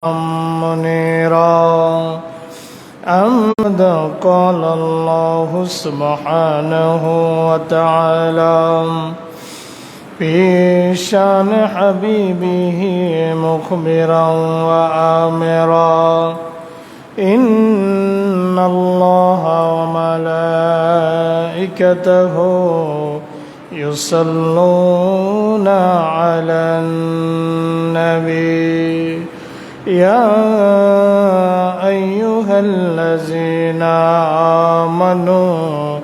منيرا أمدا قال الله سبحانه وتعالى في شان حبيبه مخبرا وآمرا إن الله وملائكته يصلون على النبي يا أيها الذين آمنوا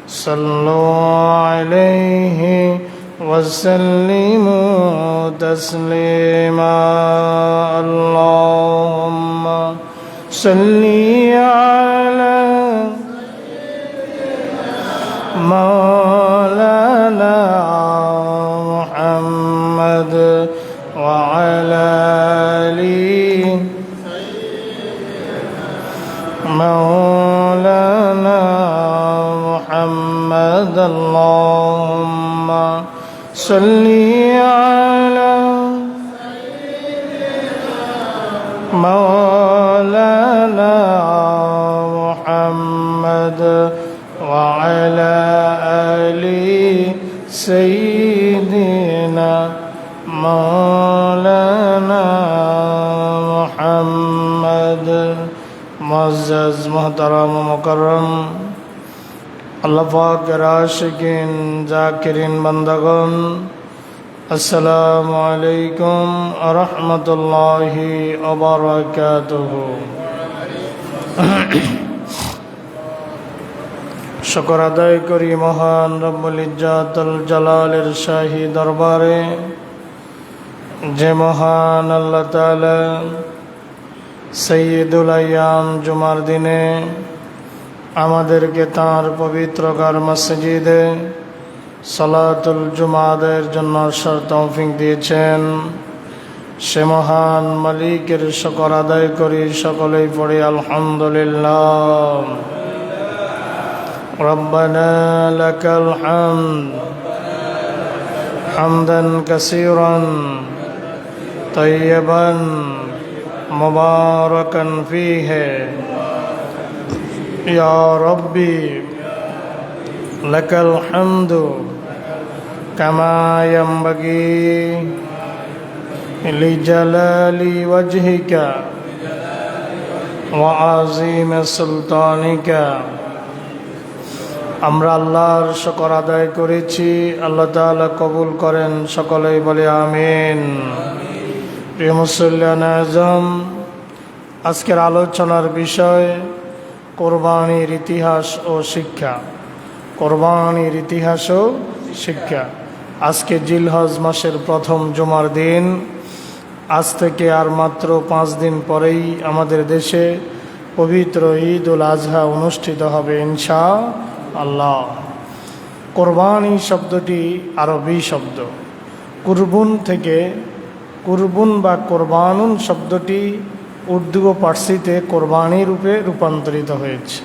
صلوا عليه وسلموا تسليما اللهم صل على مولانا محمد وعلى آله مولانا محمد اللهم صل على مولانا محمد وعلى آل سيدنا مولانا محمد معزز محترم مکرم اللہ پاک کے عاشقین ذاکرین بندگان السلام علیکم ورحمۃ اللہ وبرکاتہ শুকর আদায় করি মহান রব্বুল ইজ্জাতুল জালালের শাহী দরবারে যে মহান আল্লাহ তাআলা সৈয়দুল আইয়াম জুমার দিনে আমাদেরকে তাঁর পবিত্র ঘর মসজিদে সালাতুল জুমাদের জন্য তৌফিক দিয়েছেন সে মহান মালিকের শুকর আদায় করি সকলেই পড়ি আলহামদুলিল্লাহ ربنا لك الحمد حمدا كثيرا طيبا مباركا فيه يا ربي لك الحمد كما ينبغي لجلال وجهك وعظيم سلطانك আমরা আল্লাহর শুকর আদায় করেছি আল্লাহ তাআলা কবুল করেন সকলেই বলে আমিন প্রিয় মুসল্লিয়ান আযম আজকের আলোচনার বিষয় কোরবানির ইতিহাস ও শিক্ষা কোরবানির ইতিহাস ও শিক্ষা আজকে জিলহজ মাসের প্রথম জুমার দিন আজ থেকে আর মাত্র 5 দিন পরেই আমাদের দেশে পবিত্র ঈদুল আজহা অনুষ্ঠিত হবে ইনশাআল্লাহ কোরবানি শব্দটি আরবি শব্দ কুরবুন থেকে কুরবুন বা কোরবানুন শব্দটি উর্দু ও পার্সিতে কোরবানি রূপে রূপান্তরিত হয়েছে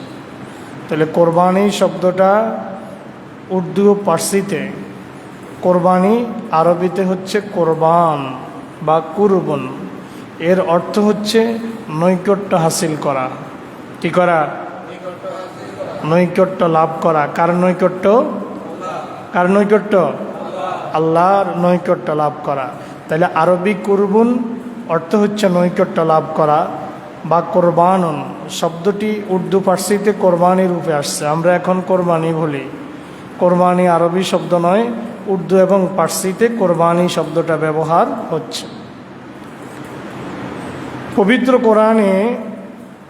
তাহলে কোরবানি শব্দটা উর্দু ও পার্সিতে কোরবানি আরবিতে হচ্ছে কোরবান বা কুরবুন এর অর্থ হচ্ছে নৈকট্য হাসিল করা কি করা নৈকট্য লাভ করা কার নৈকট্য আল্লাহর নৈকট্য লাভ করা তাহলে আরবি কুরবুন অর্থ হচ্ছে নৈকট্য লাভ করা বা কোরবানুন শব্দটি উর্দু পার্সিতে কোরবানি রূপে আসছে আমরা এখন কোরবানি বলি কোরবানি আরবি শব্দ নয় উর্দু এবং পার্সিতে কোরবানি শব্দটা ব্যবহার হচ্ছে পবিত্র কোরআনে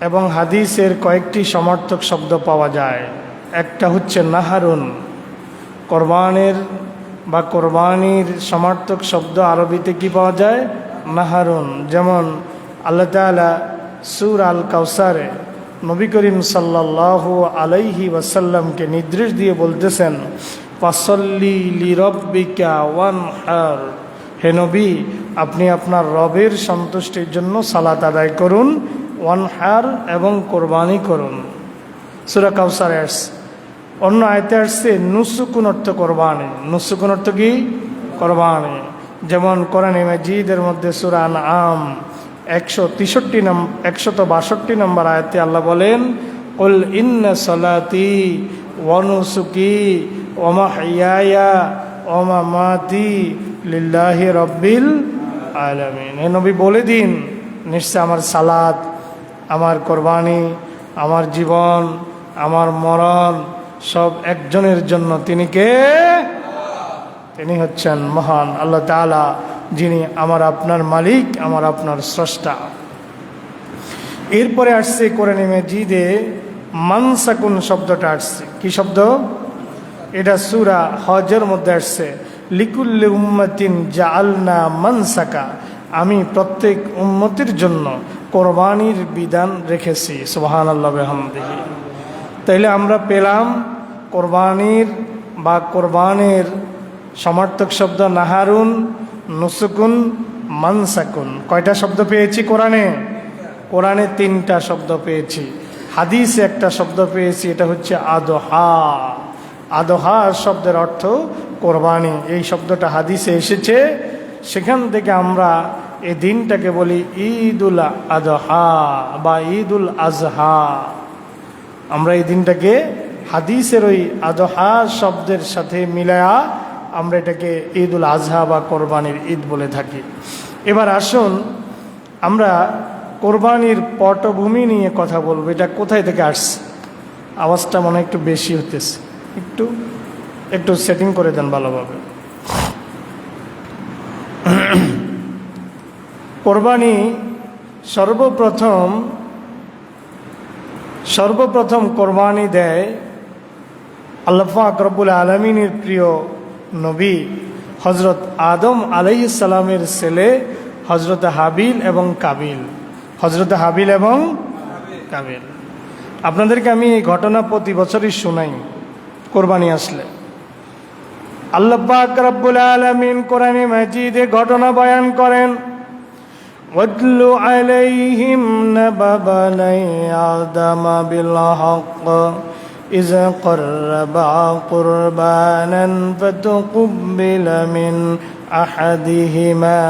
এবং হাদিসের কয়েকটি সমর্থক শব্দ পাওয়া যায় একটা হচ্ছে নাহারুন কোরবানের বা কোরবানির সমর্থক শব্দ আরবিতে কি পাওয়া যায় নাহারুন যেমন আল্লাহ তাআলা সূরা আল কাউসারে নবী করিম সাল্লাল্লাহু আলাইহি ওয়াসাল্লামকে নির্দেশ দিয়ে বলতেছেন ফাসল্লি লিরাব্বিকা ওয়ানহার হে নবী আপনি আপনার রবের সন্তুষ্টির জন্য সালাত আদায় করুন ওয়ানহার এবং কোরবানি করুন সূরা কাউসারে আসছে অন্য আয়াতে আসছে নুসুকুন অর্থ কোরবানি নুসুকুন অর্থ কি কোরবানি যেমন কোরআনে মাজিদের মধ্যে সূরা আনআম 162 নম্বর আয়াতে আল্লাহ বলেন, কুল ইন্না সলাতি ওয়া নুসুকি ওয়া মাহইয়ায়া ওয়া মামাতি লিল্লাহি রাব্বিল আলামিন। হে নবী বলে দিন, নিশ্চয় আমার সালাত, আমার কোরবানি, আমার জীবন, আমার মরণ সব একজনের জন্য। তিনি কে? তিনি হচ্ছেন মহান আল্লাহ তাআলা, যিনি আমার আপনার মালিক, আমার আপনার স্রষ্টা। এরপরে আসছে কোরআনে মাজিদে মানসাকুন শব্দটা আসছে। কি শব্দ এটা? সূরা হজের মধ্যে আসছে, লিকুল্লি উম্মাতিন জাআলনা মানসাকা, আমি প্রত্যেক উম্মতির জন্য কোরবানির বিধান রেখেছি। সুবহানাল্লাহ বিহামদিহি। তাইলে আমরা পেলাম কোরবানির বা কোরবানের সমার্থক শব্দ নাহারুন, নুসুকুন, মানসাকুন। কয়টা শব্দ পেয়েছি কোরআনে? কোরআনে 3টা শব্দ পেয়েছি। হাদিসে একটা শব্দ পেয়েছি, এটা হচ্ছে আদহা। আদহা শব্দের অর্থ কোরবানি। এই শব্দটা হাদিসে এসেছে, সেখান থেকে আমরা এই দিনটাকে বলি ঈদুল আদহা বা ঈদুল আজহা। আমরা এই দিনটাকে হাদিসের ওই আদহা শব্দের সাথে মিলায়া আমরা এটাকে ঈদুল আজহা বা কোরবানির ঈদ বলে থাকি। এবার আসুন আমরা কোরবানির পটভূমি নিয়ে কথা বলবো। এটা কোথায় থেকে আসছে? আওয়াজটা মনে হয় একটু বেশি হতেছে, একটু সেটিং করে দেন ভালোভাবে। কোরবানি সর্বপ্রথম কোরবানি দেয় আল্লাহ পাক রব্বুল আলামিনের প্রিয় নবী হজরত আদম আলাইহিস সালামের ছেলে হজরত হাবিল এবং কাবিল। হজরত হাবিল এবং কাবিল। আপনাদেরকে আমি এই ঘটনা প্রতি বছরই শোনাই কোরবানি আসলে। আল্লাহ পাক রব্বুল আলামিন কোরআনে মাজিদে ঘটনা বয়ান করেন, ওয়াতলু আলাইহিম নাবা বানি আদম বিল হক إذ قربا قربانا فتقبل من أحدهما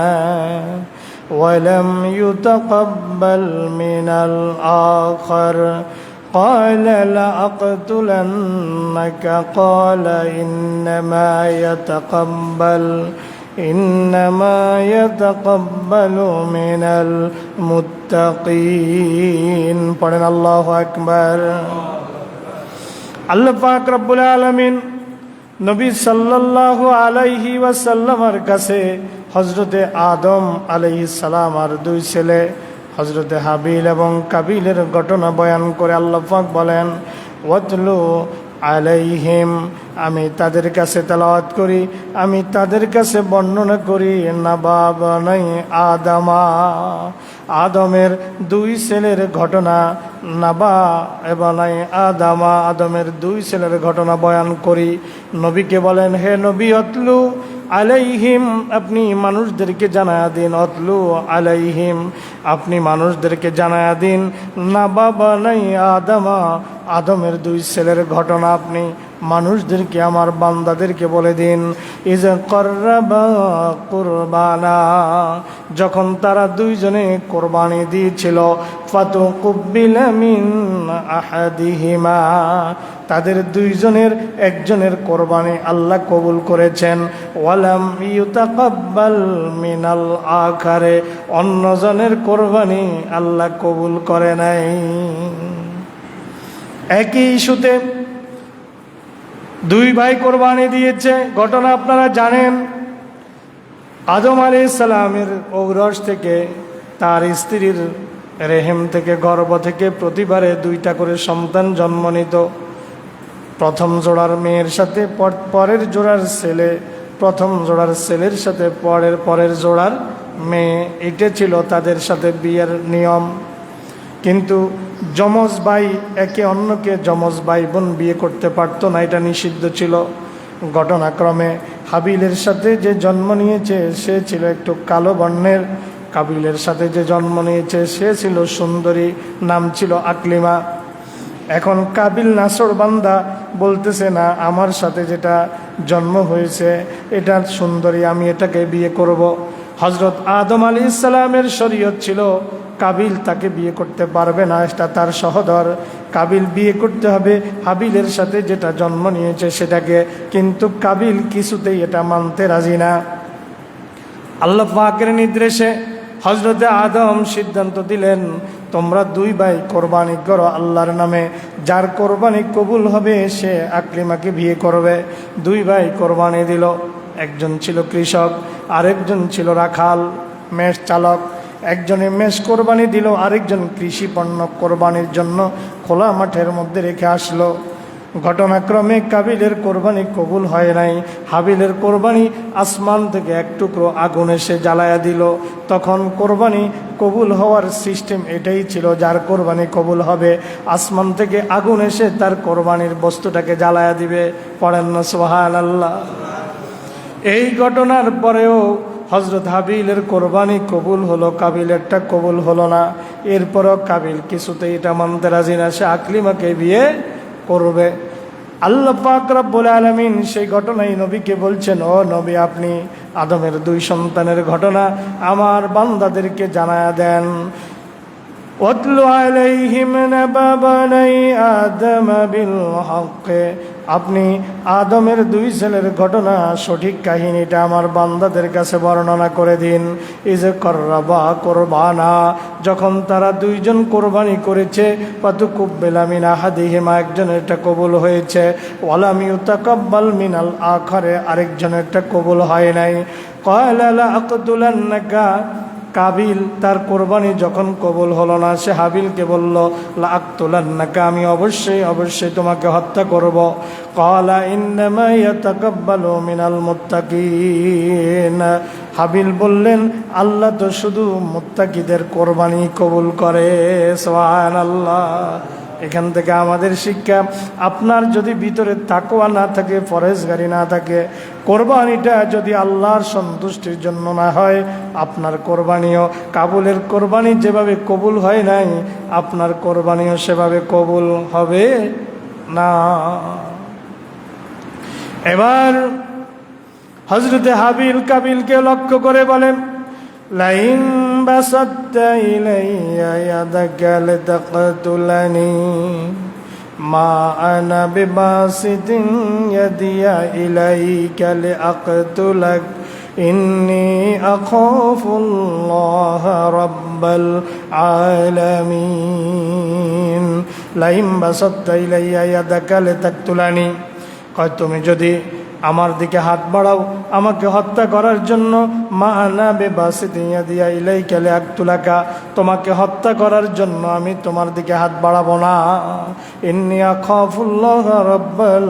ولم يتقبل من الآخر قال لأقتلنك قال إنما يتقبل من المتقين। পড়েন আল্লাহু আকবার। আল্লাহ পাক রব্বুল আলামিন নবী সাল্লাল্লাহু আলাইহি ওয়াসাল্লামের কাছে হযরতে আদম আলাইহিস সালাম আর 2 ছেলে হযরতে হাবিল এবং কাবিলের ঘটনা বয়ান করে আল্লাহ পাক বলেন, ওয়াতলু আলাইহিম, আমি তাদের কাছে তেলাওয়াত করি, আমি তাদের কাছে বর্ণনা করি, নাবা বানি আদমা, আদমের 2 ছেলের ঘটনা। নাবা বানি আদমা, আদমের 2 ছেলের ঘটনা বয়ান করি। নবীকে বলেন, হে নবী, অতলু আলাইহিম, আপনি মানুষদেরকে জানায়া দিন, অতলু আলাইহিম, আপনি মানুষদেরকে জানায়া দিন, নাবা বানি আদমা, আদমের 2 ছেলের ঘটনা আপনি মানুষদেরকে, আমার বান্দাদেরকে বলে দিন। ইজ করবা কুরবানা, যখন তারা 2 জনে কোরবানি দিয়েছিল, ফাতুকুব্বিলা মিন আহাদিহিমা, তাদের 2 জনের একজনের কোরবানি আল্লাহ কবুল করেছেন। ওয়ালাম ইউতাকাব্বাল মিনাল আখারে, অন্যজনের কোরবানি আল্লাহ কবুল করে নাই। একই ইস্যুতে 2 ভাই কোরবানি দিয়েছে, ঘটনা আপনারা জানেন। আদম আলাইহিস সালামের ঔরস থেকে, তার স্ত্রীর রেহেম থেকে, গর্ভ থেকে প্রতিবারে 2টা করে সন্তান জন্ম নিত। প্রথম জোড়ার মেয়ের সাথে পরের জোড়ার ছেলে, প্রথম জোড়ার ছেলের সাথে পরের জোড়ার মেয়ে, এটা ছিল তাদের সাথে বিয়ের নিয়ম। কিন্তু যমজ ভাই একে অন্যকে যমজ ভাই বোন বিয়ে করতে পারতো না, এটা নিষিদ্ধ ছিল। ঘটনাক্রমে হাবিলের সাথে যে জন্ম নিয়েছে সে ছিল একটু কালো বর্ণের, কাবিলের সাথে যে জন্ম নিয়েছে সে ছিল সুন্দরী, নাম ছিল আকলিমা। এখন কাবিল নাসর বান্দা বলতেছে, না, আমার সাথে যেটা জন্ম হয়েছে এটা সুন্দরী, আমি এটাকে বিয়ে করব। হজরত আদম আলাইহিস সালামের শরীয়ত ছিল কাবিল তাকে বিয়ে করতে পারবে না, এটা তার সহোদর। কাবিল বিয়ে করতে হবে হাবিলের সাথে যেটা জন্ম নিয়েছে সেটাকে, কিন্তু কাবিল কিছুতেই এটা মানতে রাজি না। আল্লাহ পাকের নির্দেশে হজরতে আদম সিদ্ধান্ত দিলেন, তোমরা দুই ভাই কোরবানি করো আল্লাহর নামে, যার কোরবানি কবুল হবে সে আকলিমাকে বিয়ে করবে। দুই ভাই কোরবানি দিল, একজন ছিল কৃষক, আরেকজন ছিল রাখাল মেষ চালক। একজনে মেষ কোরবানি দিল, আরেকজন কৃষি পণ্য কোরবানির জন্য খোলা মাঠের মধ্যে রেখে আসলো। ঘটনাক্রমে কাবিলের কোরবানি কবুল হয় নাই। হাবিলের কোরবানি আসমান থেকে এক টুকরো আগুন এসে জ্বালায়া দিল। তখন কোরবানি কবুল হওয়ার সিস্টেম এটাই ছিল, যার কোরবানি কবুল হবে আসমান থেকে আগুন এসে তার কোরবানির বস্তুটাকে জ্বালায়া দিবে। পড়েন না সুবহানাল্লাহ। এই ঘটনার পরেও হজরত হাবিলের কোরবানি কবুল হলো, কাবিলেরটা কবুল হলো না। এরপরও কাবিল কিছুতেই এটা মানতে রাজি না, সে আকলিমাকে বিয়ে করবে। আল্লাহ পাক রব্বুল আলামিন সেই ঘটনাই নবীকে বলছেন, ও নবী, আপনি আদমের দুই সন্তানের ঘটনা আমার বান্দাদেরকে জানায়া দেন। ওয়াতলু আলাইহিম নাবা বানাই আদম বিল হক, আপনি আদমের দুই ছেলের ঘটনা সঠিক কাহিনীটা আমার বান্দাদের কাছে বর্ণনা করে দিন। ইজ করবা কোরবানা, যখন তারা দুইজন কোরবানি করেছে, ফাতুকুব্বিলা মিন আহাদিহিমা, একজনেরটা কবুল হয়েছে, ওয়ালাম ইউতাকাব্বাল মিনাল আখারে, আরেকজনেরটা কবুল হয় নাই। ক্বালা লা আকতুলান্নাকা, কাবিল তার কোরবানি যখন কবুল হলো না, সে হাবিলকে বলল, লা আকতুলান্নাকা, আমি অবশ্যই তোমাকে হত্যা করব। ক্বালা ইন্নামা ইয়াতাকাব্বালু মিনাল মুত্তাকিন, হাবিল বললেন, আল্লাহ তো শুধু মুত্তাকিদের কোরবানি কবুল করে। সুবহানাল্লাহ। এখান থেকে আমাদের শিক্ষা, আপনার যদি ভিতরে তাকওয়া না থাকে, পরহেজগারি না থাকে, কোরবানিটা যদি আল্লাহর সন্তুষ্টির জন্য না হয়, আপনার কোরবানিও, কাবুলের কোরবানি যেভাবে কবুল হয় নাই, আপনার কোরবানিও সেভাবে কবুল হবে না। এবার হযরতে হাবিল কাবিলকে লক্ষ্য করে বলেন, লাইন বাসাত্তা ইলাইয়া ইয়াদাকা লিতাকতুলানি মা আনা বিবাসিতিন ইয়াদিয়া ইলাইকা লিআকতুলাক ইন্নী আখাফুল্লাহ রাব্বাল আলামিন। লাইন বাসাত্তা ইলাইয়া ইয়াদাকা লিতাকতুলানি, কয় তুমি যদি আমার দিকে হাত বাড়াও আমাকে হত্যা করার জন্য, মা আনা বিবাসিতিন ইয়াদিয়া ইলাইকা লিআকতুলাকা, তোমাকে হত্যা করার জন্য আমি তোমার দিকে হাত বাড়াবো না। ইন্নী আখাফুল্লাহ রাব্বাল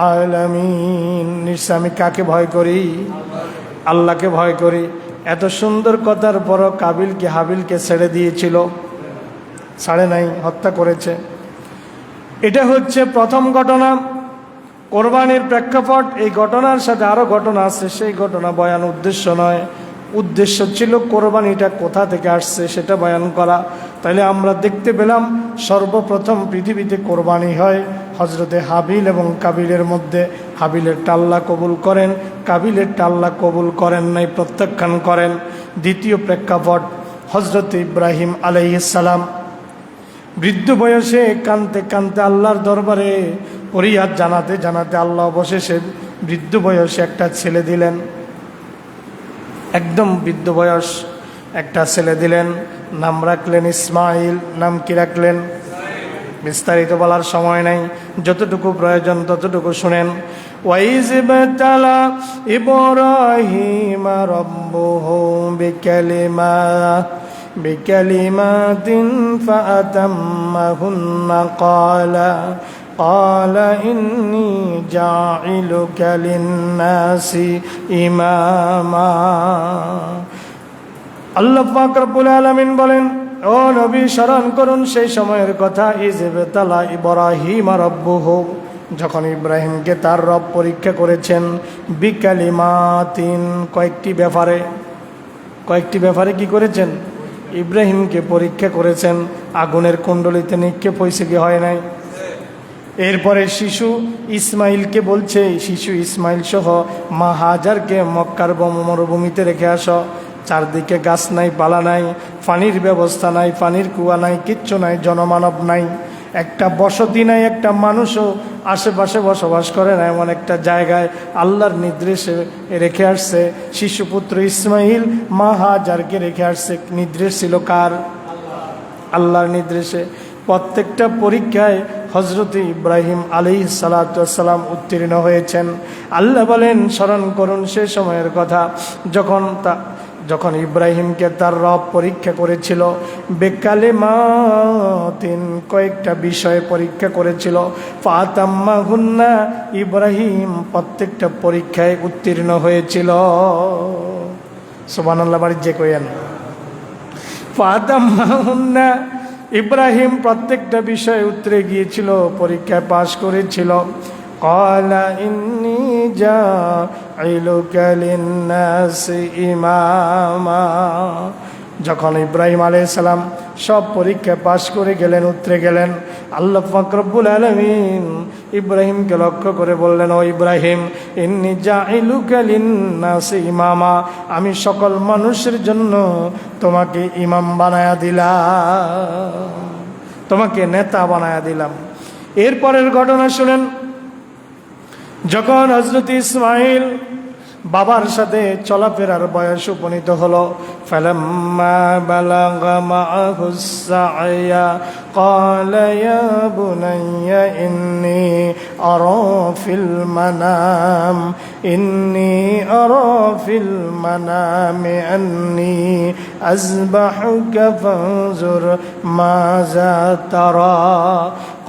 আলামিন, নিশ্চয় আমি কাকে ভয় করি? আল্লাহকে ভয় করি। এত সুন্দর কথার পরও কাবিলকে হাবিলকে ছেড়ে দিয়েছিল? ছাড়ে নাই, হত্যা করেছে। এটা হচ্ছে প্রথম ঘটনা, কোরবানির প্রেক্ষাপট। এই ঘটনার সাথে আরও ঘটনা আছে, সেই ঘটনা বয়ান উদ্দেশ্য নয়। উদ্দেশ্য ছিল কোরবানিটা কোথা থেকে আসছে সেটা বয়ান করা। তাইলে আমরা দেখতে পেলাম সর্বপ্রথম পৃথিবীতে কোরবানি হয় হজরতে হাবিল এবং কাবিলের মধ্যে। হাবিলেরটা আল্লাহ কবুল করেন, কাবিলেরটা আল্লাহ কবুল করেন নাই, প্রত্যাখ্যান করেন। দ্বিতীয় প্রেক্ষাপট, হজরত ইব্রাহিম আলাইহিস সালাম বৃদ্ধ বয়সে কানতে কানতে আল্লাহর দরবারে ফরিয়াদ জানাতে জানাতে আল্লাহ অবশেষে বৃদ্ধ বয়সে একটা ছেলে দিলেন। একদম বৃদ্ধ বয়স একটা ছেলে দিলেন, নাম রাখলেন ইসমাইল। নাম কি রাখলেন? বিস্তারিত বলার সময় নাই, যতটুকু প্রয়োজন ততটুকু শুনেন। ওয়াইজ ইবতালা ইব্রাহিম রাব্বুহু বিকালিমাতিন ফাআতাম্মাহুন্না قال إني جاعلك للناس إماما। আল্লাহ পাক রব্বুল আলামিন বলেন, ও নবী স্মরণ করুন সেই সময়ের কথা, ইজবতালা ইব্রাহিম রাব্বুহু, যখন ইব্রাহিমকে তার রব পরীক্ষা করেছেন, বিকালিমাতিন, কয়েকটি ব্যাপারে কি করেছেন? ইব্রাহিমকে পরীক্ষা করেছেন। আগুনের কুণ্ডলিতে নিক্ষেপ হয়েছে কি হয় নাই? এরপরে শিশু ইসমাইলকে বলছে, শিশু ইসমাইল সহ মা হাজারকে মক্কার মরুভূমিতে রেখে আসো, চারদিকে গাছ নাই, পালা নাই, পানির ব্যবস্থা নাই, পানির কুয়া নাই, কিচ্ছু নাই, জনমানব নাই, একটা বসতি নাই, একটা মানুষও আশেপাশে বসবাস করে না, এমন একটা জায়গায় আল্লাহর নির্দেশে রেখে আসছে শিশুপুত্র ইসমাইল মা হাজারকে রেখে আসছে। নির্দেশ ছিল কার? আল্লাহর নির্দেশে। প্রত্যেকটা পরীক্ষায় হজরত ইব্রাহিম আলাইহিস সালাতু ওয়াস সালাম উত্তীর্ণ হয়েছেন। আল্লাহ বলেন, স্মরণ করুন সে সময়ের কথা যখন ইব্রাহিমকে তার রব পরীক্ষা করেছিল, বেকালিমাতিন, কয়েকটা বিষয়ে পরীক্ষা করেছিল। ফাতাম্মাহুন্না, ইব্রাহিম প্রত্যেকটা পরীক্ষায় উত্তীর্ণ হয়েছিল। সুবহানাল্লাহ, বাড়ির যে কইেন। ফাতাম্মাহুন্না, ইব্রাহিম প্রত্যেকটা বিষয়ে উত্তরে গিয়েছিল, পরীক্ষায় পাশ করেছিল। ক্বালা ইন্নী জাইলুকা লিন্নাসি ইমামা, যখন ইব্রাহিম আলাইহিস সালাম সব পরীক্ষায় পাশ করে গেলেন, উতরে গেলেন, আল্লাহ পাক রব্বুল আলামিন ইব্রাহিমকে লক্ষ্য করে বললেন, ও ইব্রাহিম, ইন্নী জাইলুকা লিন্নাসি ইমামা, আমি সকল মানুষের জন্য তোমাকে ইমাম বানায়া দিলাম, তোমাকে নেতা বানায়া দিলাম। এরপরের ঘটনা শুনেন। যখন হযরত ইসমাইল বাবার সাথে চলাফেরার বয়স উপনীত হলো, ফালাম্মা বালাগা মাআহুস সা'য়া ক্বালা ইয়া বুনাইয়া ইন্নী আরা ফিল মানামি আন্নী আযবাহুকা ফানজুর মাযা তারা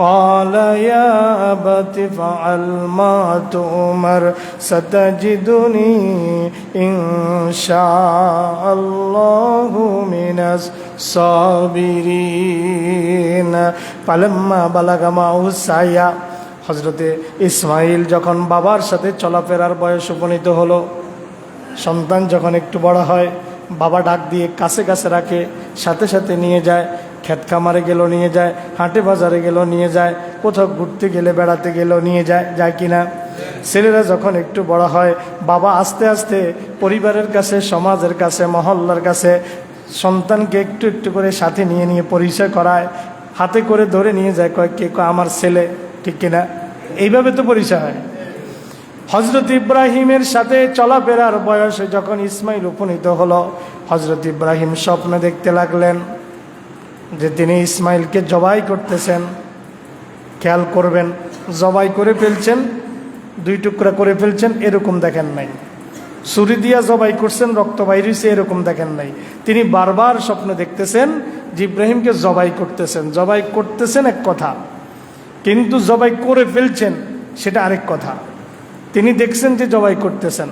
قال يا أبت افعل ما تؤمر ستجدني إن شاء الله من الصابرين فلما بلغ معه السعي, হযরতে ইসমাইল যখন বাবার সাথে চলাফেরার বয়স উপনীত হলো, সন্তান যখন একটু বড় হয়, বাবা ডাক দিয়ে কাছে কাছে রাখে, সাথে সাথে নিয়ে যায়, ক্ষেত খামারে গেল নিয়ে যায়, হাটে বাজারে গেল নিয়ে যায়, কোথাও ঘুরতে গেলে বেড়াতে গেল নিয়ে যায় কিনা। ছেলেরা যখন একটু বড় হয়, বাবা আস্তে আস্তে পরিবারের কাছে, সমাজের কাছে, মহল্লার কাছে সন্তানকে একটু একটু করে সাথে নিয়ে নিয়ে পরিচয় করায়, হাতে করে ধরে নিয়ে যায়, কয় কে আমার ছেলে, ঠিক কিনা? এইভাবে তো পরিচয় হয়। হযরত ইব্রাহিমের সাথে চলাফেরার বয়সে যখন ইসমাইল উপনীত হলো, হযরত ইব্রাহিম স্বপ্ন দেখতে লাগলেন যে তিনি ইসমাইলকে জবাই করতেছেন। খেয়াল করবেন, জবাই করে ফেলছেন, 2 টুকরা করে ফেলছেন, এরকম দেখেন নাই। ছুরি দিয়া জবাই করছেন, রক্ত বাইর হইছে, এরকম দেখেন নাই। তিনি বারবার স্বপ্ন দেখতেছেন যে ইব্রাহিমকে জবাই করতেছেন। জবাই করতেছেন এক কথা, কিন্তু জবাই করে ফেলছেন সেটা আরেক কথা। তিনি দেখছেন যে জবাই করতেছেন।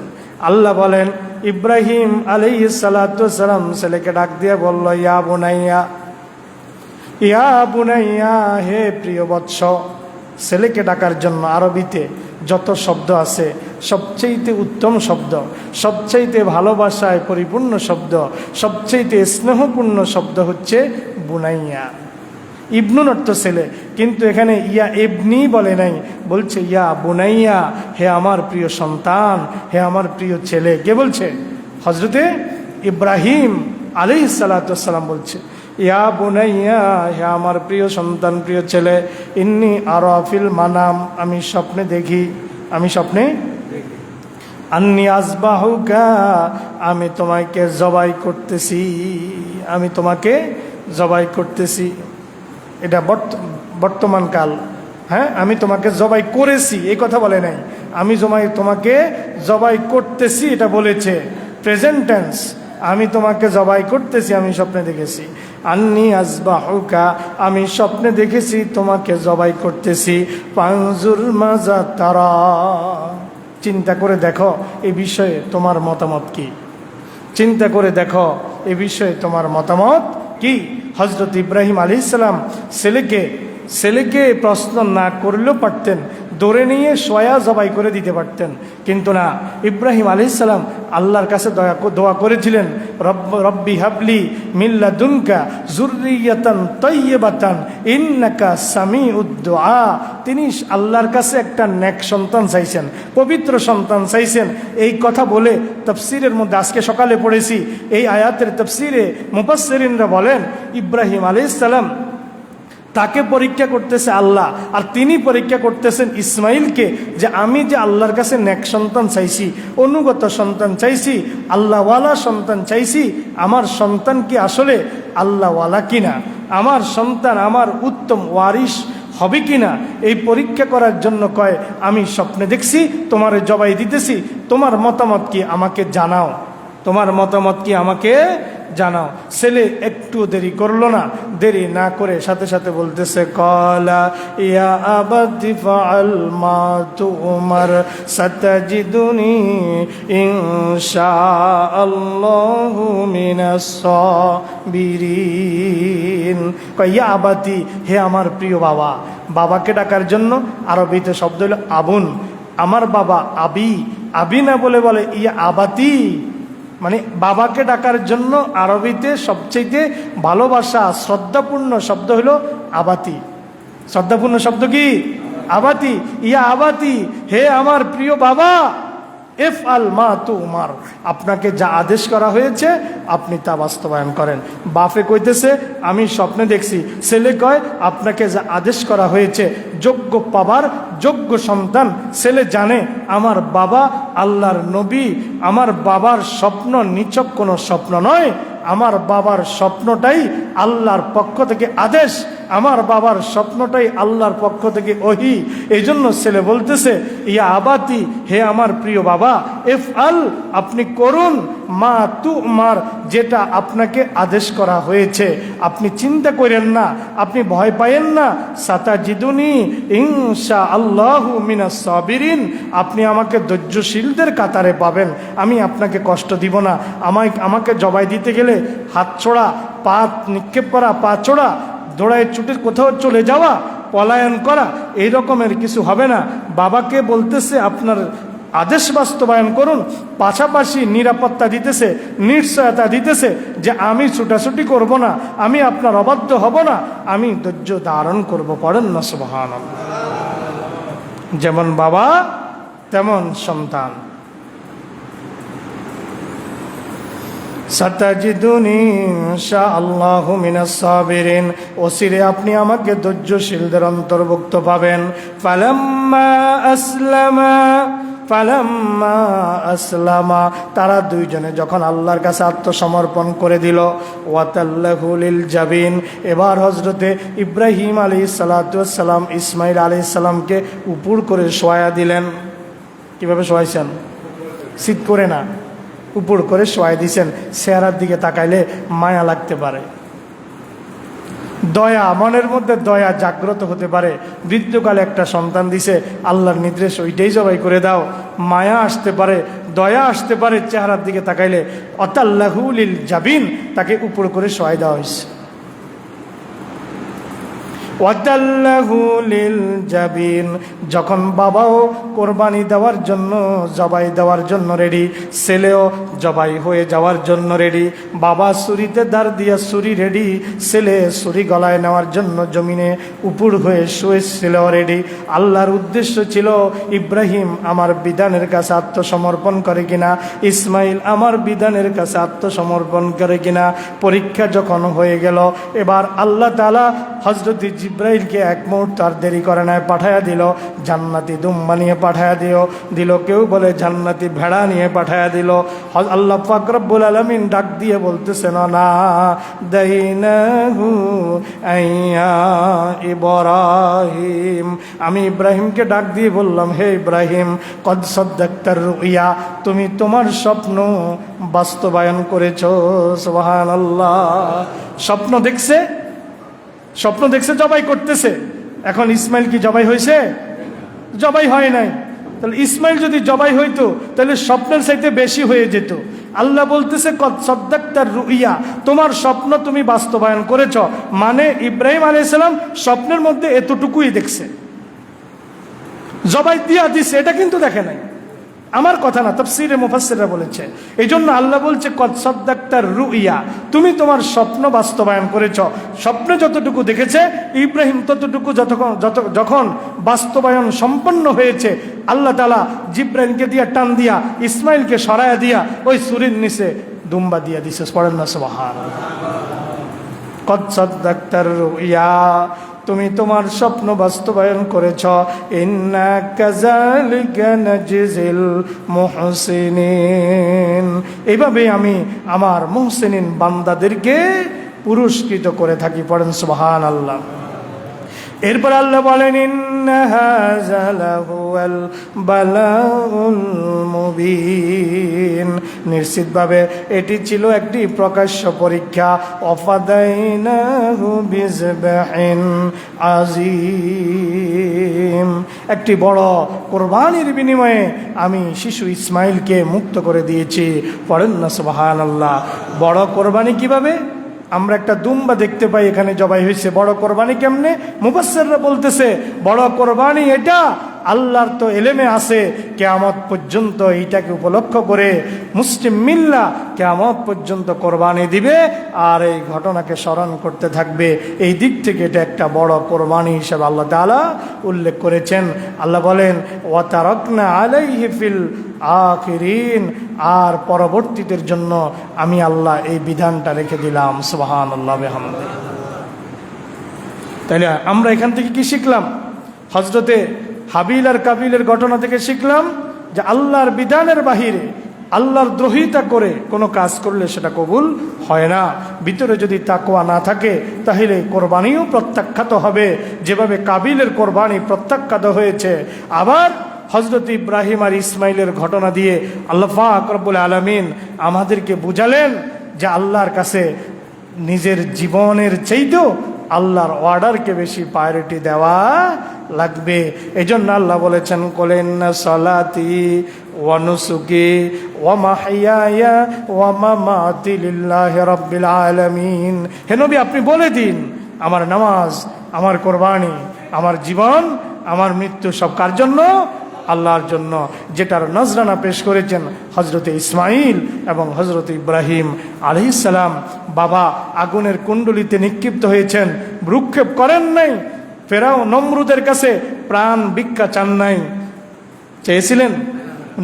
আল্লাহ বলেন, ইব্রাহিম আলাইহিস সালাতু ওয়াস সালাম ছেলেকে ডাক দিয়ে বলল, ইয়া বুনাইয়া, ইয়া বুনাইয়া, হে প্রিয় বৎস। ছেলেকে ডাকার জন্য আরবিতে যত শব্দ আছে, সবচেয়ে উত্তম শব্দ, সবচেয়ে ভালোবাসায় পরিপূর্ণ শব্দ, সবচেয়ে স্নেহপূর্ণ শব্দ হচ্ছে বুনাইয়া। ইবনুন অর্থ ছেলে, কিন্তু এখানে ইয়া ইবনি বলে নাই, বলছে ইয়া বুনাইয়া, হে আমার প্রিয় সন্তান, হে আমার প্রিয় ছেলে। কে বলছে? হযরতে ইব্রাহিম আলাইহিস সালাতু ওয়াস সালাম বলছে, ইয়া বুনাইয়া, হে আমার প্রিয় সন্তান, প্রিয় ছেলে, ইন্নী আরা ফিল মানাম, আমি স্বপ্নে দেখি, আমি স্বপ্নে আন্নী আযবাহুকা, আমি তোমাকে জবাই করতেছি, আমি তোমাকে জবাই করতেছি। এটা বর্তমান কাল, হ্যাঁ, আমি তোমাকে জবাই করেছি এই কথা বলে নাই, আমি তোমাকে জবাই করতেছি এটা বলেছে, প্রেজেন্ট টেন্স। আমি তোমাকে জবাই করতেছি, আমি স্বপ্নে দেখেছি। আন্নী আযবাহুকা, আমি স্বপ্নে দেখেছি তোমাকে জবাই করতেছি। ফানজুর মাযা তারা, চিন্তা করে দেখো এই বিষয়ে তোমার মতামত কি, চিন্তা করে দেখো এই বিষয়ে তোমার মতামত কি। হযরত ইব্রাহিম আলাইহিস সালাম ছেলেকে প্রশ্ন না করলেও পারতেন ধরে নিয়ে সোয়া জবাই করে দিতে পারতেন, কিন্তু না, ইব্রাহিম আলাইহিস সালাম আল্লাহর কাছে দোয়া করেছিলেন, রব্বি হাবলি মিল্লা দুনকা যুররিয়াতান তাইয়্যিবাতান ইন্নাকা সামিউদ দুআ। তিনি আল্লাহর কাছে একটা নেক সন্তান চাইছেন, পবিত্র সন্তান চাইছেন। এই কথা বলে তাফসীরের মধ্যে আজকে সকালে পড়েছি, এই আয়াতের তাফসীরে মুফাসসিরিনরা বলেন ইব্রাহিম আলাইহিস সালাম তাকে পরীক্ষা করতেছে আল্লাহ, আর তিনি পরীক্ষা করতেছেন ইসমাইলকে, যে আমি যে আল্লাহর কাছে নেক সন্তান চাইছি, অনুগত সন্তান চাইছি, আল্লাহওয়ালা সন্তান চাইছি, আমার সন্তান কি আসলে আল্লাহওয়ালা কিনা, আমার সন্তান আমার উত্তম ওয়ারিস হবে কিনা, এই পরীক্ষা করার জন্য কয় আমি স্বপ্নে দেখছি, তোমার জবাই দিতেছি, তোমার মতামত কি আমাকে জানাও, তোমার মতামত কি আমাকে জানাও। ছেলে একটু দেরি করলো না, দেরি না করে সাথে সাথে বলতেছে, ক্বালা ইয়া আবাতি ফাআল মা তুমার সাতাজিদুনি ইনশাআল্লাহু মিনাস সাবিরিন। কয় ইয়া আবাতি, হে আমার প্রিয় বাবা। বাবাকে ডাকার জন্য আরবিতে শব্দ হলো আবুন, আমার বাবা। আবি, আবি না বলে ইয়া আবাতি, মানে বাবাকে ডাকার জন্য আরবিতে সবচেয়ে ভালোবাসা শ্রদ্ধাপূর্ণ শব্দ হলো আবাতি। শ্রদ্ধাপূর্ণ শব্দ কি? আবাতি। ইয়া আবাতি, হে আমার প্রিয় বাবা, ইফআল মা তুমার, আপনাকে যা আদেশ করা হয়েছে আপনি তা বাস্তবায়ন করেন। বাপে কইতেছে আমি স্বপ্নে দেখছি, ছেলে কয় আপনাকে যা আদেশ করা হয়েছে, যোগ্য পাবার যোগ্য সন্তান। ছেলে জানে আমার বাবা আল্লাহর নবী, আমার বাবার স্বপ্ন নিছক কোনো স্বপ্ন নয়, আমার বাবার স্বপ্নটাই আল্লাহর পক্ষ থেকে আদেশ, আমার বাবার স্বপ্নটাই আল্লাহর পক্ষ থেকে ওহী। এই জন্য ছেলে বলতেছে ইয়া আবাতি, হে আমার প্রিয় বাবা, ইফআল, আপনি করুন, মা তুমার, যেটা আপনাকে আদেশ করা হয়েছে। আপনি চিন্তা করেন না, আপনি ভয় পায়েন না, সাতাজিদুনি ইনশাআল্লাহু মিনাস সাবিরিন, আপনি আমাকে ধৈর্যশীলদের কাতারে পাবেন, আমি আপনাকে কষ্ট দিব না। আমাকে জবাই দিতে গেলে হাত ছোড়া, পা নিক্ষেপ করা, পা ছোড়া, দৌড়ায় ছুটির কোথাও চলে যাওয়া, পলায়ন করা, এই রকমের কিছু হবে না। বাবাকে বলতেছে আপনার আদেশ বাস্তবায়ন করুন, পাশাপাশি নিরাপত্তা দিতেছে, নিশ্চয়তা দিতেছে যে আমি ছুটাছুটি করব না, আমি আপনার অবাধ্য হব না, আমি ধৈর্য ধারণ করব। পড়েন না সুবহানাল্লাহ। যেমন বাবা তেমন সন্তান। সাতাজিদুনি ইনশাআল্লাহু মিনাস সাবিরিন, ওসিরে আপনি আমাকে ধৈর্যশীলদের অন্তর্ভুক্ত পাবেন। ফালাম্মা আসলামা, তারা দুইজনে যখন আল্লাহর কাছে আত্মসমর্পণ করে দিল, ওয়াতাল্লাহু লিল জাবিন, এবার হযরতে ইব্রাহিম আলাইহিস সালাতু ওয়াস সালাম ইসমাইল আলাইহিস সালামকে উপর করে শোয়া দিলেন। কিভাবে শোয়াইছেন? সিট করে না, উপর করে শোয়াই দিয়েছেন। চেহারার দিকে তাকাইলে মায়া লাগতে পারে, দয়া, মনের মধ্যে দয়া জাগ্রত হতে পারে। বৃদ্ধকালে একটা সন্তান দিছে, আল্লাহর নির্দেশ ওইটাই জবাই করে দাও, মায়া আসতে পারে, দয়া আসতে পারে চেহারার দিকে তাকাইলে। ওয়াতাল্লাহু লিল জাবিন, তাকে উপর করে শোয়াই দেওয়া হয়েছে। ওয়াতাল্লাহু লিল জাবিন, যখন বাবাও কোরবানি দেওয়ার জন্য, জবাই দেওয়ার জন্য রেডি, ছেলেও জবাই হয়ে যাওয়ার জন্য রেডি। বাবা ছুরিতে দাঁড় দিয়া ছুরি রেডি, ছেলে ছুরি গলায় নেওয়ার জন্য জমিনে উপর হয়ে শুয়েছিলেও রেডি। আল্লাহর উদ্দেশ্য ছিল ইব্রাহিম আমার বিধানের কাছে আত্মসমর্পণ করে কিনা, ইসমাইল আমার বিধানের কাছে আত্মসমর্পণ করে কিনা। পরীক্ষা যখন হয়ে গেল, এবার আল্লাহ তাআলা হযরত জিব্রাইলকে এক মুহূর্ত আর দেরি করে নাই, পাঠায়া দিল, জান্নাতি দুম্বা নিয়ে পাঠায়া দিল, কেউ বলে জান্নাতি ভেড়া নিয়ে পাঠায়া দিল। আল্লাহ পাক রব্বুল আলামিন ডাক দিয়ে বলতেছেন, না দাইনাহু আইয়া ইব্রাহিম, আমি ইব্রাহিমকে ডাক দিয়ে বললাম, হে ইব্রাহিম, কদ সাদ্দাক্তার রুইয়া, তুমি তোমার স্বপ্ন বাস্তবায়ন করেছো। সুবহানাল্লাহ। স্বপ্ন দেখছে, স্বপ্ন দেখছে, জবাই করতেছে। এখন ইসমাইল কি জবাই হয়েছে? জবাই হয় নাই। তাহলে ইসমাইল যদি জবাই হইতো তাহলে স্বপ্নের চাইতে বেশি হয়ে যেত। আল্লাহ বলতেছে কদ সাদ্দাক্তার রুইয়া, তোমার স্বপ্ন তুমি বাস্তবায়ন করেছ। মানে ইব্রাহিম আলাইহিস সালাম স্বপ্নের মধ্যে এতটুকুই দেখছে। জবাই দিয়া দিছে, এটা কিন্তু দেখে নাই, আমার কথা না, তাফসীরে মুফাসসিররা বলেছে। এই জন্য আল্লাহ বলছে কদ সাদ্দাক্তার রুইয়া, তুমি তোমার স্বপ্ন বাস্তবায়ন করেছ। স্বপ্নে যতটুকু দেখেছে ইব্রাহিম ততটুকু যখন বাস্তবায়ন সম্পন্ন হয়েছে, আল্লাহ তাআলা জিব্রাইলকে দিয়া টান দিয়া ইসমাইলকে সরায়া দিয়া ওই সূরের নিচে দুম্বা দিয়া দিছে। পড়েন না সুবহানাল্লাহ। কদ সাদ্দাক্তার রুইয়া, তুমি তোমার স্বপ্ন বাস্তবায়ন করেছ। ইন্না কাযালিকা নাজজিল মুহসিনিন, এইভাবে আমি আমার মুহসিনিন বান্দাদেরকে পুরস্কৃত করে থাকি। পড়েন সুবহানাল্লাহ। এরপর আল্লাহ বলেন ইন্না হাযা লাহুয়াল বালাউল মুবিন, নিশ্চিতভাবে এটি ছিল একটি প্রকাশ্য পরীক্ষা। ওয়াফাদাইনাহু বিযবহিন আযীম, একটি বড় কোরবানির বিনিময়ে আমি শিশু ইসমাইলকে মুক্ত করে দিয়েছি। পড়েন না সুবহানাল্লাহ। বড় কোরবানি কিভাবে? আমরা একটা দুম্বা দেখতে পাই এখানে জবাই হয়েছে, বড় কোরবানি কেমনে? মুফাসসিররা বলতেছে বড় কোরবানি এটা আল্লাহর তো এলেমে আছে, কিয়ামত পর্যন্ত এইটাকে উপলক্ষ করে মুসলিম মিল্লা কিয়ামত পর্যন্ত কোরবানি দিবে আর এই ঘটনাকে স্মরণ করতে থাকবে। এই দিক থেকে এটা একটা বড় কোরবানি হিসেবে আল্লাহ তাআলা উল্লেখ করেছেন। আল্লাহ বলেন ওয়া তারাকনা আলাইহি ফিল আখিরিন, আর পরবর্তীদের জন্য আমি আল্লাহ এই বিধানটা রেখে দিলাম। সুবহানাল্লাহ বিহামদিহি। তাইলে আমরা এখান থেকে কি শিখলাম? হযরতে হাবিল আর কাবিলের ঘটনা থেকে শিখলাম যে আল্লাহর বিধানের বাহিরে আল্লাহর দ্রোহিতা করে কোনো কাজ করলে সেটা কবুল হয় না। ভিতরে যদি তাকওয়া না থাকে তাহলে কোরবানিও প্রত্যাখ্যাত হবে, যেভাবে কাবিলের কোরবানি প্রত্যাখ্যাত হয়েছে। আবার হযরত ইব্রাহিম আর ইসমাইলের ঘটনা দিয়ে আল্লাহ পাক রব্বুল আলামিন আমাদেরকে বুঝালেন যে আল্লাহর কাছে নিজের জীবনের চাইতেও আল্লাহর অর্ডারকে বেশি প্রায়োরিটি দেওয়া লাগবে। এজন্য আল্লাহ বলেছেন কুলিন্না সালাতি ওয়া নুসুকি ওয়া মাহইয়ায়া ওয়া মামাতি লিল্লাহি রাব্বিল আলামিন, হে নবী আপনি বলে দিন আমার নামাজ, আমার কোরবানি, আমার জীবন, আমার মৃত্যু সব কার জন্য? আল্লাহর জন্য। যেটার নজরানা পেশ করেছেন হযরতে ইসমাইল এবং হযরতে ইব্রাহিম আলাইহিস সালাম। বাবা আগুনের কুণ্ডলিতে নিক্ষিপ্ত হয়েছেন, ভ্রুক্ষেপ করেন নাই। ফেরাও নমরুদের কাছে প্রাণ ভিক্ষা চান নাই, চেয়েছিলেন?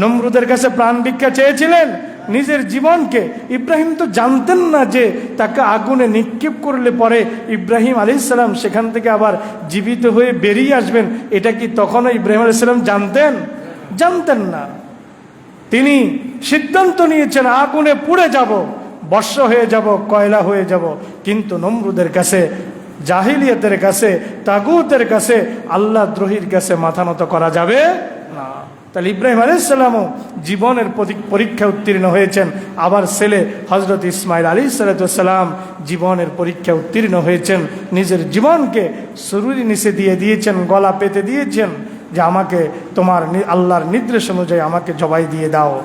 নমরুদের কাছে প্রাণ ভিক্ষা চেয়েছিলেন নিজের জীবনকে। ইব্রাহিম তো জানতেন না যে তাকে আগুনে নিক্ষেপ করলে পরে ইব্রাহিম আলাইহিস সালাম সেখান থেকে আবার জীবিত হয়ে বেরিয়ে আসবেন। এটা কি তখনও ইব্রাহিম আলাইহিস সালাম জানতেন? জানতেন না। তিনি সিদ্ধান্ত নিয়েছেন আগুনে পুড়ে যাব, বর্ষ হয়ে যাব, কয়লা হয়ে যাব। কিন্তু নমরুদের কাছে, জাহিলিয়াতের কাছে, তাগুতের কাছে, আল্লাহ দ্রোহীর কাছে মাথা নত করা যাবে না। তাহলে ইব্রাহিম আলাইহিস সালামও জীবনের পরীক্ষা উত্তীর্ণ হয়েছেন। আবার ছেলে হযরত ইসমাইল আলাইহিস সালাম জীবনের পরীক্ষা উত্তীর্ণ হয়েছেন। নিজের জীবনকে সুরুরি নিচে দিয়ে দিয়েছেন, গলা পেতে দিয়েছেন যে আমাকে তোমার আল্লাহর নির্দেশ অনুযায়ী আমাকে জবাই দিয়ে দাও।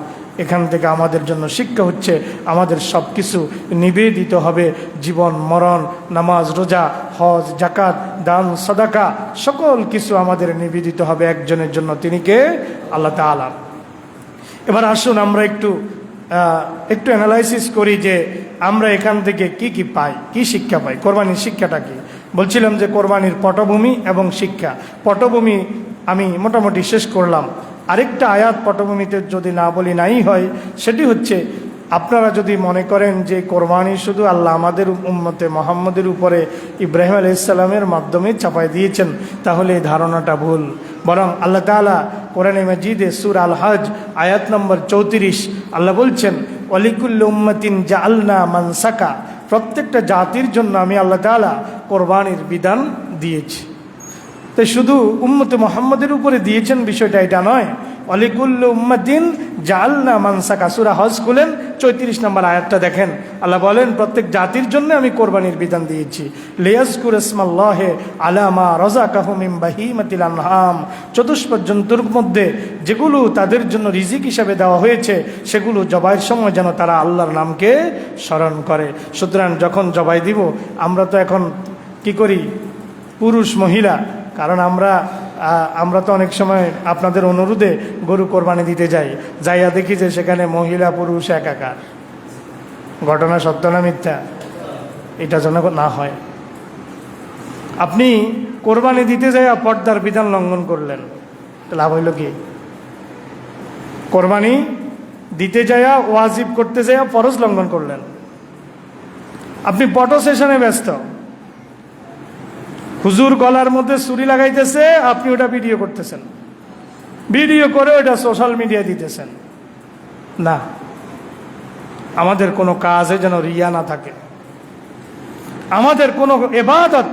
এখান থেকে আমাদের জন্য শিক্ষা হচ্ছে আমাদের সব কিছু নিবেদিত হবে। জীবন মরণ, নামাজ, রোজা, হজ, জাকাত, দান, সাদাকা সকল কিছু আমাদের নিবেদিত হবে একজনের জন্য, তিনি কে? আল্লাহ তাআলা। এবার আসুন আমরা একটু অ্যানালাইসিস করি যে আমরা এখান থেকে কি কি পাই, কি শিক্ষা পাই। কোরবানির শিক্ষাটা কি? বলছিলাম যে কোরবানির পটভূমি এবং শিক্ষা। পটভূমি আমি মোটামুটি শেষ করলাম। আরেকটা আয়াত পটভূমিতে যদি না বলি নাই হয়, সেটি হচ্ছে আপনারা যদি মনে করেন যে কোরবানি শুধু আল্লাহ আমাদের উম্মতে মুহাম্মদের উপরে ইব্রাহিম আলাইহিস সালামের মাধ্যমে চাপাই দিয়েছেন, তাহলে এই ধারণাটা ভুল। বরং আল্লাহ তাআলা কোরআনে মাজিদে সূরা আল হজ আয়াত নম্বর 34 আল্লাহ বলছেন ওয়ালিকুল্লি উম্মাতিন জাআলনা মানসাকা, প্রত্যেকটা জাতির জন্য আমি আল্লাহ তাআলা কোরবানির বিধান দিয়েছি। তো শুধু উম্মতে মুহাম্মদের উপরে দিয়েছেন বিষয়টা এটা নয়। ওয়ালিকুল্লি উম্মাতিন জাআলনা মানসাকা, সূরা হজ খুলেন 34 নম্বর আয়াতটা দেখেন। আল্লাহ বলেন প্রত্যেক জাতির জন্য আমি কোরবানির বিধান দিয়েছি। লিয়াজকুর ইসমাল্লাহি আলা মা রাযাকাহুম মিন বাহিমাতিল আনআম, চতুষ্পদ জন্তুর মধ্যে যেগুলো তাদের জন্য রিজিক হিসাবে দেওয়া হয়েছে সেগুলো জবাইয়ের সময় যেন তারা আল্লাহর নামকে স্মরণ করে। সুতরাং যখন জবাই দিব আমরা তো এখন কি করি? পুরুষ মহিলা, কারণ আমরা আমরা তো অনেক সময় আপনাদের অনুরোধে গরু কোরবানি দিতে যাই, যাইয়া দেখি যে সেখানে মহিলা পুরুষ একাকার। ঘটনা সত্য না মিথ্যা? এটা যেন না হয়। আপনি কোরবানি দিতে যাইয়া পর্দার বিধান লঙ্ঘন করলেন, লাভ হইল কি? কোরবানি দিতে যাইয়া ওয়াজিব করতে যাইয়া ফরজ লঙ্ঘন করলেন। আপনি ফটো সেশনে ব্যস্ত, হুজুর গলার মধ্যে ছুরি লাগাইতেছে, আপনি ওটা ভিডিও করতেছেন, ভিডিও করে ওটা সোশ্যাল মিডিয়ায় দিতেছেন। না, আমাদের কোনো কাজে যেন রিয়া না থাকে। আমাদের কোনো ইবাদত,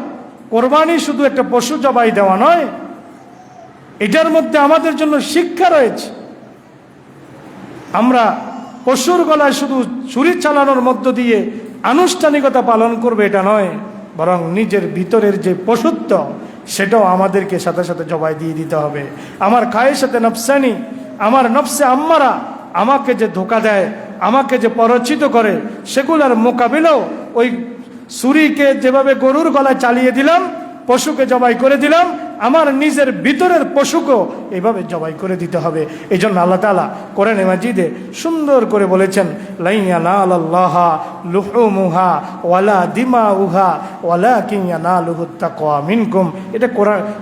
কোরবানি শুধু একটা পশু জবাই দেওয়া নয়, এটার মধ্যে আমাদের জন্য শিক্ষা রয়েছে। আমরা পশুর গলায় শুধু ছুরি চালানোর মধ্য দিয়ে আনুষ্ঠানিকতা পালন করবে এটা নয়, বরং নিজের ভিতরের যে পশুত্ব সেটাও আমাদেরকে সাথে সাথে জবাই দিয়ে দিতে হবে। আমার খায়ের সাথে নফসানি, আমার নফসে আম্মারা আমাকে যে ধোকা দেয়, আমাকে যে পরচিত করে, সেগুলোর মোকাবিলাও ওই ছুরিকে যেভাবে গরুর গলায় চালিয়ে দিলাম, পশুকে জবাই করে দিলাম, আমার নিজের ভিতরের পশুকেও এইভাবে জবাই করে দিতে হবে। এই জন্য আল্লাহ তাআলা কোরআনে মাজিদে সুন্দর করে বলেছেন, লা ইয়ানালাল্লাহা লুহুমুহা ওয়ালা দিমাউহা ওয়ালাকিন ইয়ানালুহুত তাকওয়া মিনকুম।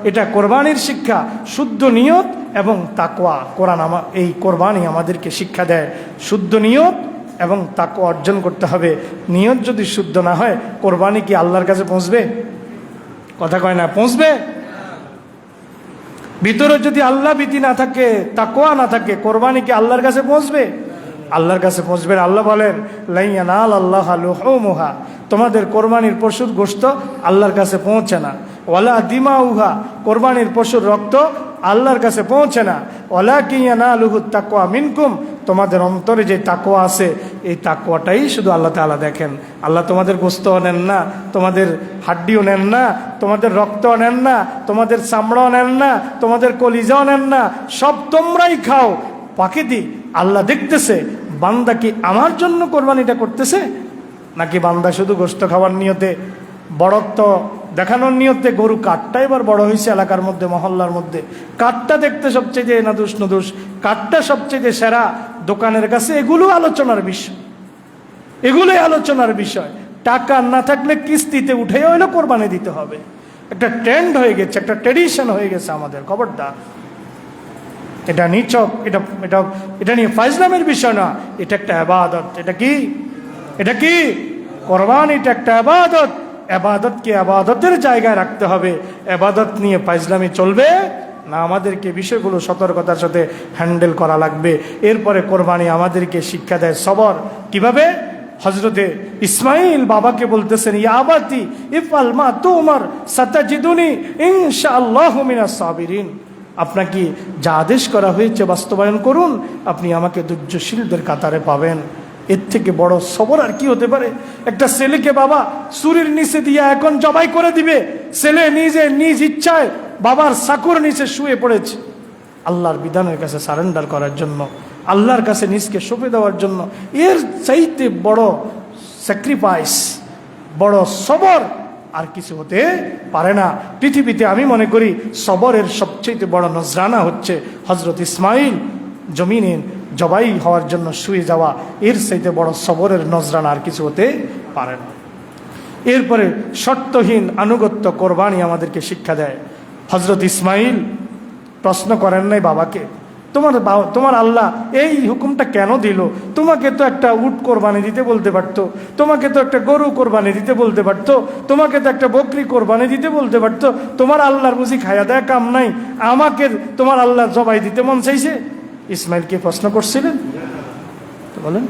এটা কোরবানির শিক্ষা, শুদ্ধ নিয়ত এবং তাকওয়া। কোরআন এই কোরবানি আমাদেরকে শিক্ষা দেয় শুদ্ধ নিয়ত এবং তাকওয়া অর্জন করতে হবে। নিয়ত যদি শুদ্ধ না হয়, কোরবানি কি আল্লাহর কাছে পৌঁছবে? কথা কয় না, পৌঁছবে? ভিতরে যদি আল্লাহ ভীতি না থাকে, তাকওয়া না থাকে, কোরবানি কি আল্লাহর কাছে পৌঁছবে? আল্লাহর কাছে পৌঁছবে। আল্লাহ বলেন, লা ইয়ানালাল্লাহা লুহুমুহা, তোমাদের কোরবানির পশুর গোশত আল্লাহর কাছে পৌঁছে না। ওয়ালা দিমাউহা, কোরবানির পশুর রক্ত আল্লাহর কাছে পৌঁছে না। ওয়ালাকিন ইয়ানালুহুত তাকওয়া মিনকুম, তোমাদের অন্তরে যে তাকওয়া আছে, এই তাকওয়াটাই শুধু আল্লাহ তাআলা দেখেন। আল্লাহ তোমাদের গোশতও নেন না, তোমাদের হাড্ডিও নেন না, তোমাদের রক্তও নেন না, তোমাদের চামড়াও নেন না, তোমাদের কলিজাও নেন না, সব তোমরাই খাও। পাখিদি আল্লাহ দেখতেছে বান্দা কি আমার জন্য কোরবানিটা করতেছে, নাকি বান্দা শুধু গোশত খাওয়ার নিয়তে, বড়ত্ব দেখানোর নিয়তে। গরু কাঠটা এবার বড় হয়েছে এলাকার মধ্যে, মহল্লার মধ্যে কাঠটা দেখতে সবচেয়ে নাদুস নদুস, কাঠটা সবচেয়ে সেরা, দোকানের কাছে এগুলো আলোচনার বিষয়, এগুলোই আলোচনার বিষয়। টাকা না থাকলে কিস্তিতে উঠে হইলো কোরবানি দিতে হবে। একটা ট্রেন্ড হয়ে গেছে, একটা ট্রেডিশন হয়ে গেছে আমাদের। খবরদার, এটা নিছক, এটা নিয়ে ফাইজলামের বিষয় না, এটা একটা ইবাদত। এটা কি? এটা কি? কোরবানিটা একটা ইবাদত। ইবাদতকে ইবাদতের জায়গায় রাখতে হবে। ইবাদত নিয়ে ফাইজলামি চলবে না, আমাদেরকে বিষয়গুলো সতর্কতার সাথে হ্যান্ডেল করা লাগবে। এরপরে কোরবানি আমাদেরকে শিক্ষা দেয় সবর। কিভাবে? হজরতে ইসমাইল বাবাকে বলতেছেন, ইয়া আবাতি ইফআল মা তুমার সাতাজিদুনি ইনশাআল্লাহু মিনাস সাবিরিন। আপনাকে যা আদেশ করা হয়েছে বাস্তবায়ন করুন, আপনি আমাকে ধৈর্যশীলদের কাতারে পাবেন। এর থেকে বড় সবর আর কি হতে পারে? একটা ছেলেকে বাবা ছুরির নিচে দিয়ে এখন জবাই করে দিবে, ছেলে নিজ ইচ্ছায় বাবার সাকুর নিচে শুয়ে পড়েছে, আল্লাহর বিধানের কাছে সারেন্ডার করার জন্য, আল্লাহর কাছে নিজকে সঁপে দেওয়ার জন্য। এর চাইতে বড় স্যাক্রিফাইস, বড় সবর আর কিছু হতে পারে না পৃথিবীতে। আমি মনে করি সবরের সবচেয়ে বড় নজরানা হচ্ছে হজরত ইসমাইল জমিনে জবাই হওয়ার জন্য শুয়ে যাওয়া। এর চাইতে বড় সবরের নজরানা আর কিছু হতে পারে না। এরপরে শর্তহীন আনুগত্য কোরবানি আমাদেরকে শিক্ষা দেয়। হজরত ইসমাইল প্রশ্ন করেন নাই বাবাকে, তোমার আল্লাহ এই হুকুমটা কেন দিল? তোমাকে তো একটা উট কোরবানি দিতে বলতে পারতো, তোমাকে তো একটা গরু কোরবানি দিতে বলতে পারতো, তোমাকে তো একটা বকরি কোরবানি দিতে বলতে পারতো। তোমার আল্লাহর বুঝি খায়া দেয়া কাম নাই, আমাকে তোমার আল্লাহ জবাই দিতে মন চাইছে? ইসমাইলকে প্রশ্ন করছিলেন তো? বলেন,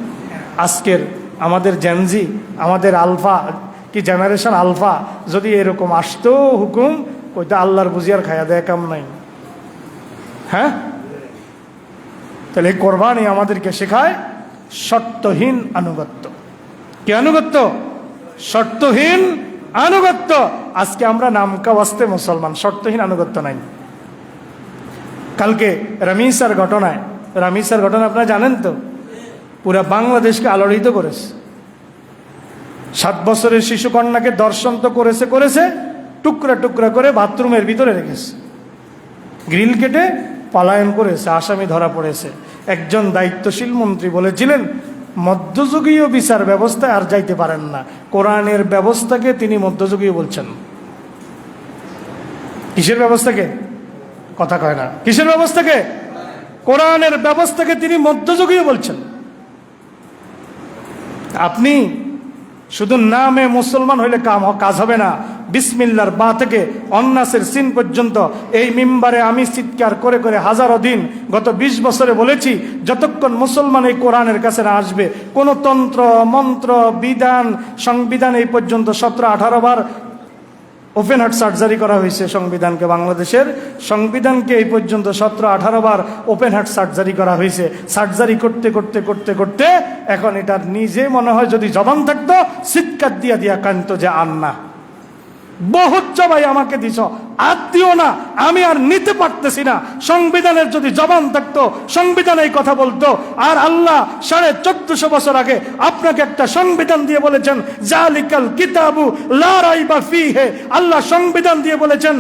আজকের আমাদের জেনজি, আমাদের আলফা কি জেনারেশন আলফা যদি এরকম আসতো হুকুম, ওইটা আল্লাহর বুঝি আর খায়া দেয়া কাম নাই। হ্যাঁ, তাহলে এই কোরবানি আমাদেরকে শেখায় শর্তহীন আনুগত্য। কি আনুগত্য? শর্তহীন আনুগত্য। আজকে আমরা নামকা ওয়াস্তে মুসলমান, শর্তহীন আনুগত্য নাই। কালকে রামিসার ঘটনা আপনারা জানেন তো, পুরা বাংলাদেশকে আলোড়িত করেছে। 7 বছরের শিশুকন্যাকে দর্শন তো করেছে, টুকরা টুকরা করে বাথরুমের ভিতরে রেখেছে। গ্রিল কেটে পলায়ন করেছে, আসামি ধরা পড়েছে। একজন দায়িত্বশীল মন্ত্রী বলেছিলেন মধ্যযুগীয় বিচার ব্যবস্থায় আর যাইতে পারেন না। কোরআনের ব্যবস্থাকে তিনি মধ্যযুগীয় বলছেন। কিসের ব্যবস্থাকে? কথা কয় না। কিসের ব্যবস্থাকে? কোরআনের ব্যবস্থাকে তিনি মধ্যযুগীয় বলছেন। আপনি শুধু নামে মুসলমান হইলে কাজ হবে না। বিসমিল্লার বা থেকে অন্নাসের সিন পর্যন্ত এই মিম্বারে আমি চিৎকার করে করে হাজারো দিন গত 20 বছরে বলেছি, যতক্ষণ মুসলমান এই কোরআনের কাছে না আসবে, কোন তন্ত্র মন্ত্র বিধান সংবিধান এই পর্যন্ত 17-18 বার ওপেন হার্ট সার্জারি করা হয়েছে সংবিধানকে। বাংলাদেশের সংবিধানকে এই পর্যন্ত 17-18 বার ওপেন হার্ট সার্জারি করা হয়েছে। সার্জারি করতে করতে করতে করতে এখন এটার নিজে মনে হয় যদি জবান থাকতো চিৎকার দিয়া দিয়া কান্ত যে আর না, বহুত জবাই আমাকে দিছ, আর দিও না, আমি আর নিতে পারতেছি না। সংবিধানের যদি জবান থাকতো, সংবিধান এই কথা বলতো। আর আল্লাহ 1450 বছর আগে আপনাকে একটা সংবিধান দিয়ে বলেছেন জালিকাল কিতাবু লা রাইবা ফিহি। আল্লাহ সংবিধান দিয়ে বলেছেন,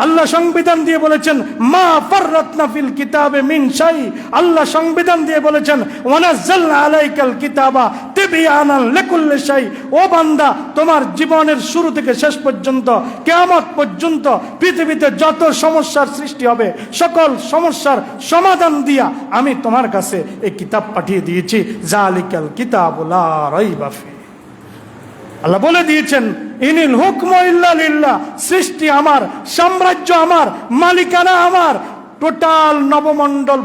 আল্লাহ সংবিধান দিয়ে বলেছেন মা ফাররাতনা ফিল কিতাবে মিন শাই। আল্লাহ সংবিধান দিয়ে বলেছেন ওয়ানাজ্জালনা আলাইকাল কিতাবা তিবয়ানান লিকুল্লি শাই। ও বান্দা, তোমার জীবনের শুরু থেকে শেষ পর্যন্ত কিয়ামত পর্যন্ত পৃথিবীতে যত সমস্যার সৃষ্টি হবে সকল সমস্যার সমাধান দিয়া আমি তোমার কাছে এই কিতাব পাঠিয়ে দিয়েছি। জালিকাল কিতাবু লা রাইবা ফিহি। আল্লাহ বলে দিয়েছেন ইনিল হুকমু ইল্লা লিল্লাহ। সৃষ্টি আমার, সাম্রাজ্য আমার, মালিকানা আমার। টোটাল নবমণ্ডল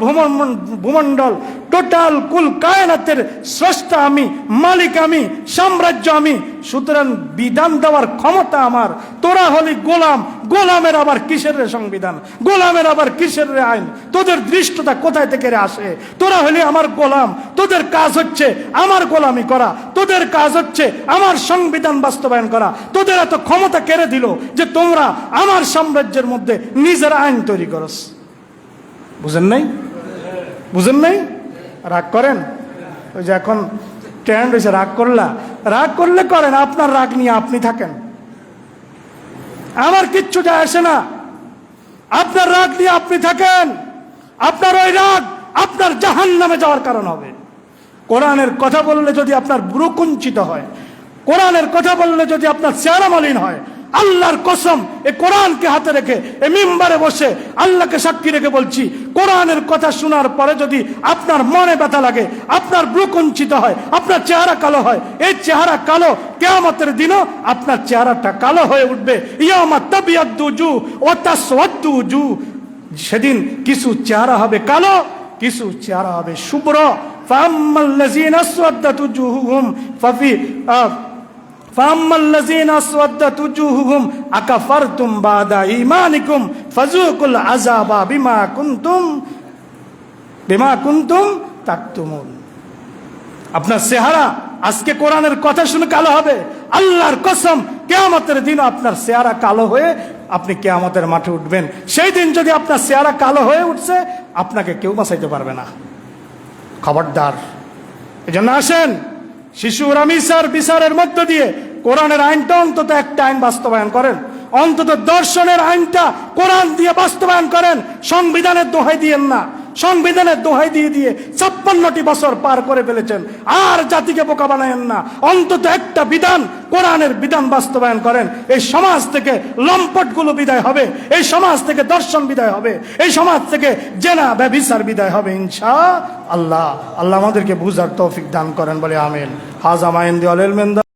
ভূমণ্ডল টোটাল কুল কায়নাতের স্রষ্টা আমি, মালিক আমি, সাম্রাজ্য আমি। সুতরাং বিধান দেওয়ার ক্ষমতা আমার। তোরা হলি গোলাম, গোলামের আবার কিসের রে সংবিধান, গোলামের আবার কিসের রে আইন? তোদের দৃষ্টতা কোথায় থেকে রে আসে? তোরা হলি আমার গোলাম, তোদের কাজ হচ্ছে আমার গোলামি করা, তোদের কাজ হচ্ছে আমার সংবিধান বাস্তবায়ন করা। তোদের এত ক্ষমতা কেড়ে দিল যে তোমরা আমার সাম্রাজ্যের মধ্যে নিজের আইন তৈরি করস। বুঝেন নাই? বুঝেন নাই? রাগ করেন? ওই যে এখন ট্রেন্ড হয়েছে রাগ করলে করেন, আপনার রাগ নিয়ে আপনি থাকেন, আমার কিচ্ছু যায় আসে না। আপনার রাগ নিয়ে আপনি থাকেন, আপনার ওই রাগ আপনার জাহান্নামে যাওয়ার কারণ হবে। কোরআনের কথা বললে যদি আপনার ভ্রু কুঞ্চিত হয়, কোরআনের কথা বললে যদি আপনার চেহারা মলিন হয়, আল্লাহর কসম এই কোরআনকে হাতে রেখে এই মিম্বারে বসে আল্লাহকে সাক্ষী রেখে বলছি, কোরআনের কথা শোনার পরে যদি আপনার মনে ব্যথা লাগে, আপনার ভ্রু কুঞ্চিত হয়, আপনার চেহারা কালো হয়, এই চেহারা কালো কিয়ামতের দিনও আপনার চেহারাটা কালো হয়ে উঠবে। ইয়ামা তাবিয়াদ্দু উজুহ ওয়া তাসওয়াদ্দু উজুহ। সেদিন কিছু চেহারা হবে কালো, কিছু চেহারা হবে শুভ্র। ফাআম্মাল্লাযীনা আসওয়াদ্দাত উজুহুহুম ফাআম্মাল্লাযীনা আসওয়াদ্দাত উজুহুহুম আকাফারতুম বাদা ঈমানিকুম ফাযুকুল আযাবা বিমা কুনতুম তাকতুমুন। আপনার চেহারা আজকে কোরআনের কথা শুনে কালো হবে, আল্লাহর কসম কিয়ামতের দিন আপনার চেহারা কালো হয়ে আপনি কিয়ামতের মাঠে উঠবেন। সেই দিন যদি আপনার চেহারা কালো হয়ে উঠছে, আপনাকে কেউ বাঁচাইতে পারবে না। খবরদার। এজন্য আসেন শিশুর বিচারের মধ্য দিয়ে কোরআনের আইনটা অন্তত একটা আইন বাস্তবায়ন করেন, অন্তত দর্শনের আইনটা কোরআন দিয়ে বাস্তবায়ন করেন। সংবিধানের দোহাই দিয়েন না, সংবিধানের দোহাই দিয়ে দিয়ে 56টি বছর পার করে ফেলেছেন, আর জাতিকে বোকা বানায়েন না। অন্তত একটা বিধান, কোরআনের বিধান বাস্তবায়ন করেন। এই সমাজ থেকে লম্পটগুলো বিদায় হবে, এই সমাজ থেকে দর্শন বিদায় হবে, এই সমাজ থেকে জেনা ব্যভিচার বিদায় হবে ইনশাআল্লাহ। আল্লাহ আমাদেরকে বুঝার তৌফিক দান করেন বলে আমিন। হাযা মা ইনদি ওয়াল ইলম